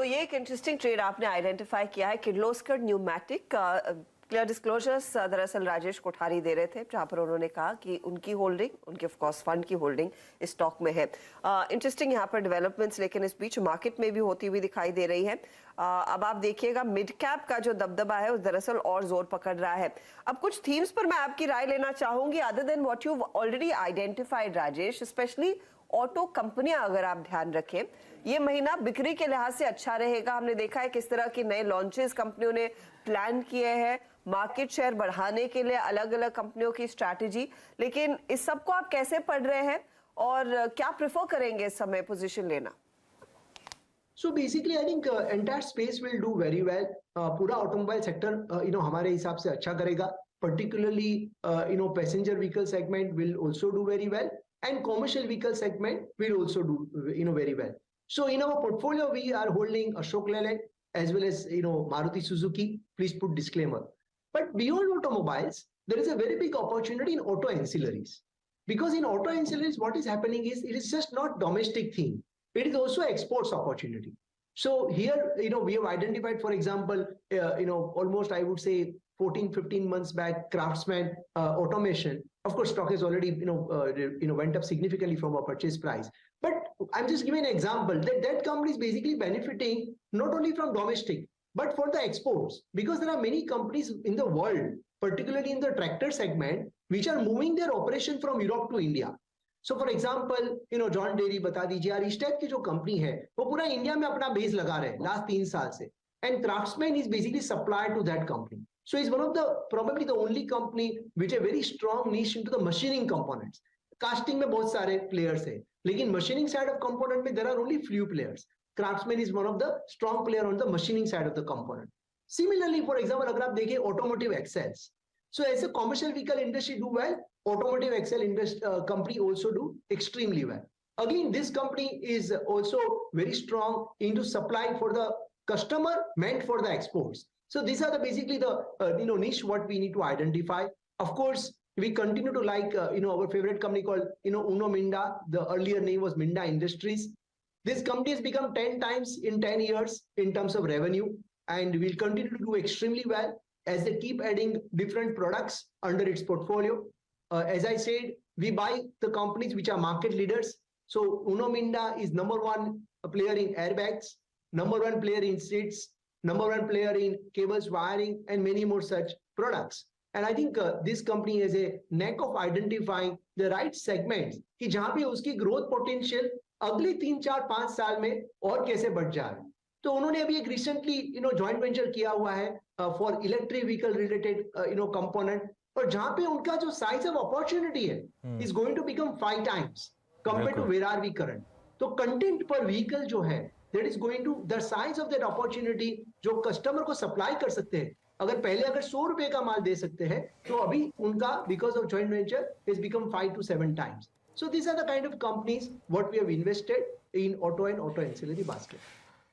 तो ये एक इंटरेस्टिंग ट्रेड आपने आइडेंटिफाई किया है, किर्लोस्कर न्यूमैटिक। क्लियर डिस्क्लोजर्स दरअसल राजेश कोठारी दे रहे थे, जहां पर उन्होंने कहा कि उनकी होल्डिंग, उनके ऑफ कोर्स फंड की होल्डिंग इस स्टॉक में है। इंटरेस्टिंग यहाँ पर डेवलपमेंट्स लेकिन इस बीच मार्केट में भी होती हुई दिखाई दे रही है। अब आप देखिएगा मिड कैप का जो दबदबा है वो दरअसल और जोर पकड़ रहा है। अब कुछ थीम्स पर मैं आपकी राय लेना चाहूंगी, other than what you already identified Rajesh. Specially auto कंपनियां अगर आप ध्यान रखें, ये महीना बिक्री के लिहाज से अच्छा रहेगा। हमने देखा है किस तरह के नए लॉन्चेस कंपनियों ने प्लान किए हैं, मार्केट शेयर बढ़ाने के लिए अलग अलग कंपनियों की स्ट्रैटेजी। लेकिन इस सब को आप कैसे पढ़ रहे हैं और क्या प्रेफर करेंगे इस समय पोजीशन लेना? So basically, I think entire space will do very well. पूरा ऑटोमोबाइल सेक्टर हमारे हिसाब से अच्छा करेगा. Particularly, passenger vehicle segment will also do very well, and commercial vehicle segment will also do very well. So in our portfolio, we are holding Ashok Leyland as well as Maruti Suzuki. Please put disclaimer. But beyond automobiles, there is a very big opportunity in auto ancillaries. Because in auto ancillaries, what is happening is it is just not domestic thing. It is also exports opportunity. So here, we have identified, for example, almost I would say 14, 15 months back, Craftsman Automation. Of course, stock has already, went up significantly from our purchase price. But I'm just giving an example that company is basically benefiting not only from domestic, but for the exports. Because there are many companies in the world, particularly in the tractor segment, which are moving their operation from Europe to India. So for example John dairy बता दीजिए, यार इस type की जो company है वो पूरा India में अपना बेस लगा रहे हैं लास्ट 3 साल से, and craftsman is basically supplier to that company. So is one of the probably the only company which a very strong niche into the machining components. Casting में बहुत सारे प्लेयर्स है, लेकिन मशीनिंग साइड ऑफ कंपोनेंट में there are only few players. Craftsman is one of the strong player on the machining side of the component. Similarly for example अगर आप देखिए automotive axles, so as a commercial vehicle industry do well, automotive axle company also do extremely well. Again, this company is also very strong into supply for the customer meant for the exports. So these are the basically the niche what we need to identify. Of course, we continue to like our favorite company called Uno Minda. The earlier name was Minda Industries. This company has become 10 times in 10 years in terms of revenue, and will continue to do extremely well as they keep adding different products under its portfolio. As I said, we buy the companies which are market leaders. So Uno Minda is number 1 player in airbags, number 1 player in seats, number 1 player in cables, wiring, and many more such products. And I think this company has a knack of identifying the right segments कि जहां पे उसकी growth potential अगले 3, 4, 5 साल में और कैसे बढ़ जाए. तो उन्होंने अभी एक रिसेंटली जॉइंट वेंचर किया हुआ है for electric vehicle related component, और जहां पे उनका जो साइज ऑफ अपॉर्चुनिटी है is going to become 5 times compare to where are we current. तो कंटेंट पर व्हीकल जो है that is going to the size of that opportunity जो कस्टमर को सप्लाई कर सकते हैं. अगर 100 रुपए का माल दे सकते हैं, तो अभी उनका because of joint venture is become 5 to 7 times. So these are the kind of companies what we have invested in auto and auto ancillary basket.